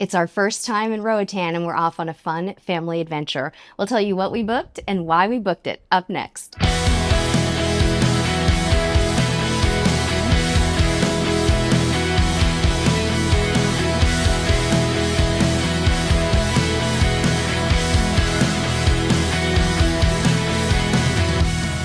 It's our first time in Roatan and we're off on a fun family adventure. We'll tell you what we booked and why we booked it up next.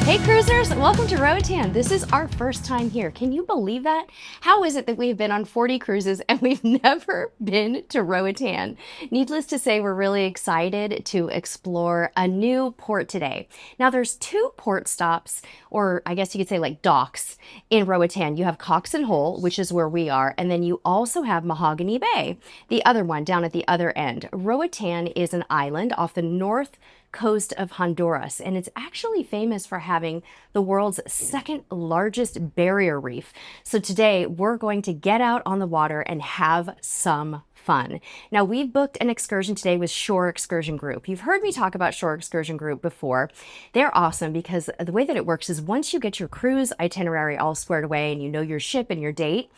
Hey cruisers, welcome to Roatan. This is our first time here. Can you believe that? How is it that we've been on 40 cruises and we've never been to Roatan? Needless to say, we're really excited to explore a new port today. Now there's two port stops, or I guess you could say like docks, in Roatan. You have Cox and Hole, which is where we are, and then you also have Mahogany Bay, the other one down at the other end. Roatan is an island off the north coast of Honduras, and it's actually famous for having the world's second largest barrier reef. So today we're going to get out on the water and have some fun. Now we've booked an excursion today with Shore Excursion Group. You've heard me talk about Shore Excursion Group before. They're awesome because the way that it works is once you get your cruise itinerary all squared away and you know your ship and your date,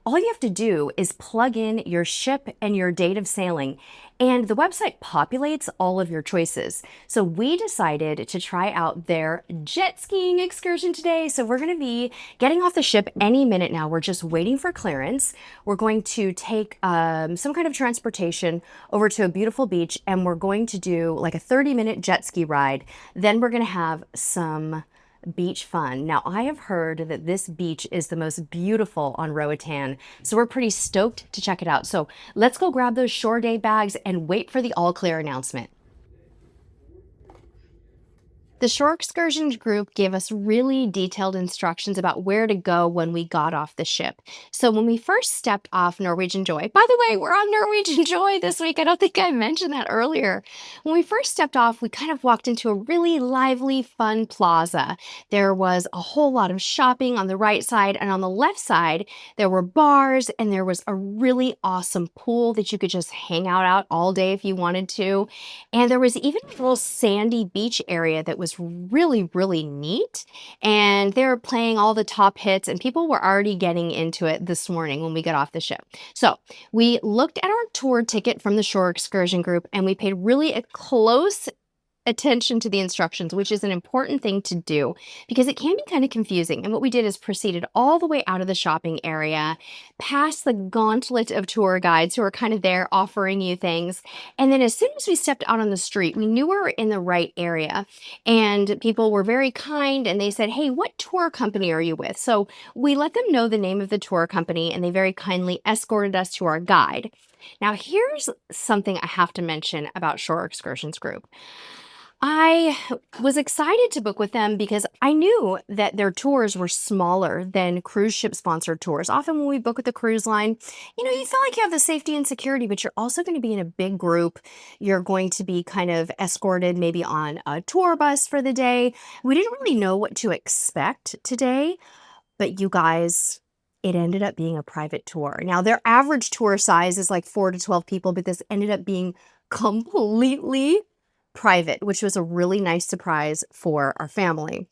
all you have to do is plug in your ship and your date of sailing, and the website populates all of your choices. So we decided to try out their jet skiing excursion today. So we're going to be getting off the ship any minute now. We're just waiting for clearance. We're going to take some kind of transportation over to a beautiful beach, and we're going to do like a 30-minute jet ski ride. Then we're going to have some beach fun. Now, I have heard that this beach is the most beautiful on Roatan, so we're pretty stoked to check it out. So let's go grab those Shore Day bags and wait for the all clear announcement. The Shore Excursions Group gave us really detailed instructions about where to go when we got off the ship. So when we first stepped off Norwegian Joy, by the way, we're on Norwegian Joy this week. I don't think I mentioned that earlier. When we first stepped off, we kind of walked into a really lively, fun plaza. There was a whole lot of shopping on the right side, and on the left side, there were bars, and there was a really awesome pool that you could just hang out all day if you wanted to. And there was even a little sandy beach area that was really, really neat. And they were playing all the top hits, and people were already getting into it this morning when we got off the ship. So we looked at our tour ticket from the Shore Excursion Group, and we paid really a close attention to the instructions, which is an important thing to do because it can be kind of confusing. And what we did is proceeded all the way out of the shopping area, past the gauntlet of tour guides who are kind of there offering you things. And then as soon as we stepped out on the street, we knew we were in the right area, and people were very kind, and they said, "Hey, what tour company are you with?" So we let them know the name of the tour company, and they very kindly escorted us to our guide. Now, here's something I have to mention about Shore Excursions Group. I was excited to book with them because I knew that their tours were smaller than cruise ship sponsored tours. Often when we book with the cruise line, you feel like you have the safety and security, but you're also going to be in a big group. You're going to be kind of escorted maybe on a tour bus for the day. We didn't really know what to expect today, but you guys, it ended up being a private tour. Now, their average tour size is like 4 to 12 people, but this ended up being completely private, which was a really nice surprise for our family.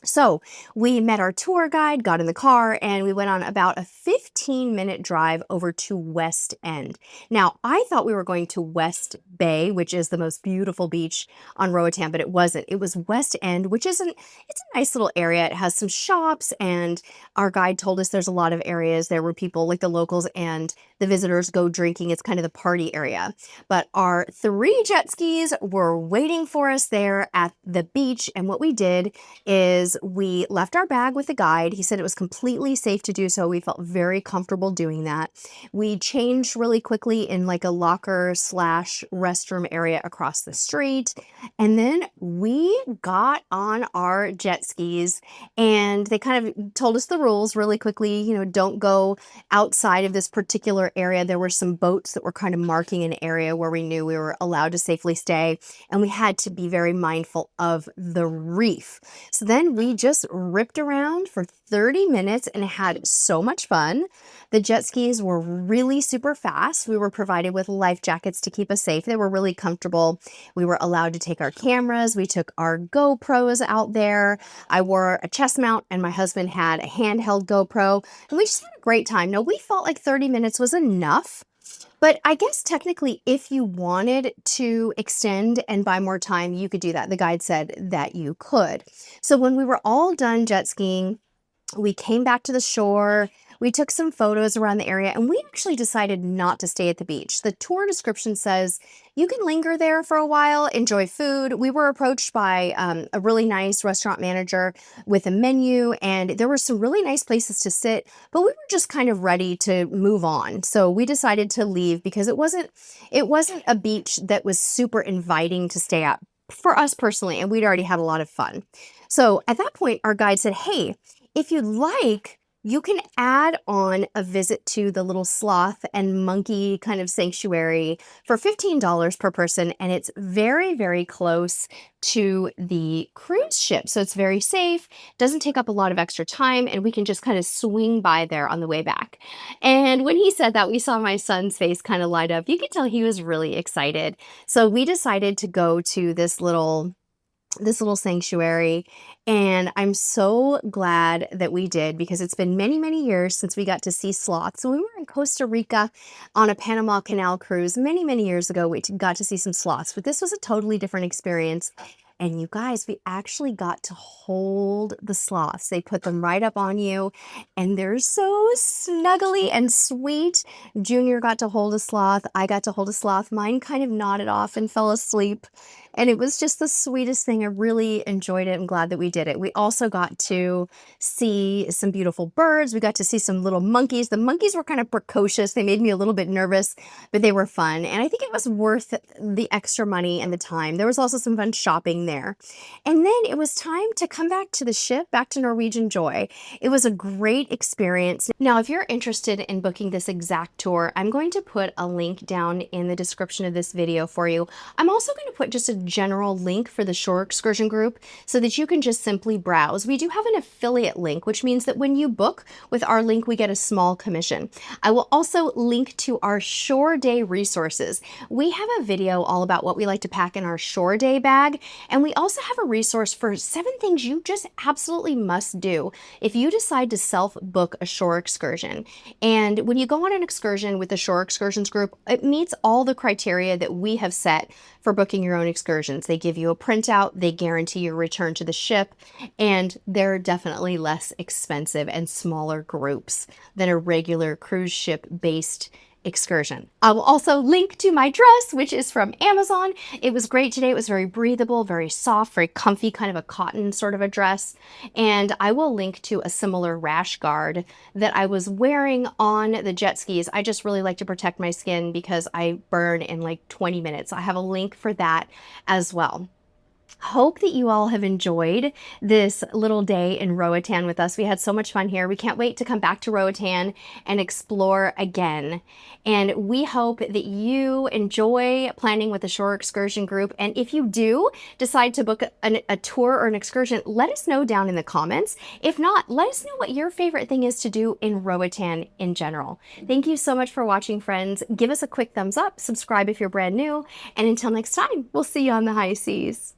So we met our tour guide, got in the car, and we went on about a 15-minute drive over to West End. Now, I thought we were going to West Bay, which is the most beautiful beach on Roatan, but it wasn't. It was West End, which it's a nice little area. It has some shops, and our guide told us there's a lot of areas there where people, like the locals and the visitors, go drinking. It's kind of the party area. But our 3 jet skis were waiting for us there at the beach, and what we did is we left our bag with the guide. He said it was completely safe to do so. We felt very comfortable doing that. We changed really quickly in like a locker / restroom area across the street. And then we got on our jet skis, and they kind of told us the rules really quickly. Don't go outside of this particular area. There were some boats that were kind of marking an area where we knew we were allowed to safely stay. And we had to be very mindful of the reef. So then we just ripped around for 30 minutes and had so much fun. The jet skis were really super fast. We were provided with life jackets to keep us safe. They were really comfortable. We were allowed to take our cameras. We took our GoPros out there. I wore a chest mount, and my husband had a handheld GoPro, and we just had a great time. Now, we felt like 30 minutes was enough But I guess technically, if you wanted to extend and buy more time, you could do that. The guide said that you could. So when we were all done jet skiing, we came back to the shore. We took some photos around the area, and we actually decided not to stay at the beach. The tour description says you can linger there for a while, enjoy food. We were approached by a really nice restaurant manager with a menu, and there were some really nice places to sit, but we were just kind of ready to move on. So we decided to leave because it wasn't a beach that was super inviting to stay at for us personally, and we'd already had a lot of fun. So at that point, our guide said, "Hey, if you'd like, you can add on a visit to the little sloth and monkey kind of sanctuary for $15 per person, and it's very, very close to the cruise ship. So it's very safe, doesn't take up a lot of extra time, and we can just kind of swing by there on the way back." And when he said that, we saw my son's face kind of light up. You could tell he was really excited. So we decided to go to this little sanctuary, and I'm so glad that we did because it's been many, many years since we got to see sloths. So we were in Costa Rica on a Panama Canal cruise many, many years ago. We got to see some sloths, but this was a totally different experience. And you guys, we actually got to hold the sloths. They put them right up on you, and they're so snuggly and sweet. Junior got to hold a sloth. I got to hold a sloth. Mine kind of nodded off and fell asleep. And it was just the sweetest thing. I really enjoyed it. I'm glad that we did it. We also got to see some beautiful birds. We got to see some little monkeys. The monkeys were kind of precocious. They made me a little bit nervous, but they were fun. And I think it was worth the extra money and the time. There was also some fun shopping there. And then it was time to come back to the ship, back to Norwegian Joy. It was a great experience. Now, if you're interested in booking this exact tour, I'm going to put a link down in the description of this video for you. I'm also going to put just a general link for the Shore Excursion Group so that you can just simply browse. We do have an affiliate link, which means that when you book with our link, we get a small commission. I will also link to our Shore Day resources. We have a video all about what we like to pack in our Shore Day bag, and we also have a resource for 7 things you just absolutely must do if you decide to self-book a shore excursion. And when you go on an excursion with the Shore Excursions Group, it meets all the criteria that we have set for booking your own excursions. They give you a printout, they guarantee your return to the ship, and they're definitely less expensive and smaller groups than a regular cruise ship based excursion. I will also link to my dress, which is from Amazon. It was great today. It was very breathable, very soft, very comfy, kind of a cotton sort of a dress. And I will link to a similar rash guard that I was wearing on the jet skis. I just really like to protect my skin because I burn in like 20 minutes. I have a link for that as well. Hope that you all have enjoyed this little day in Roatan with us. We had so much fun here. We can't wait to come back to Roatan and explore again. And we hope that you enjoy planning with the Shore Excursion Group. And if you do decide to book a tour or an excursion, let us know down in the comments. If not, let us know what your favorite thing is to do in Roatan in general. Thank you so much for watching, friends. Give us a quick thumbs up, subscribe if you're brand new, and until next time, we'll see you on the high seas.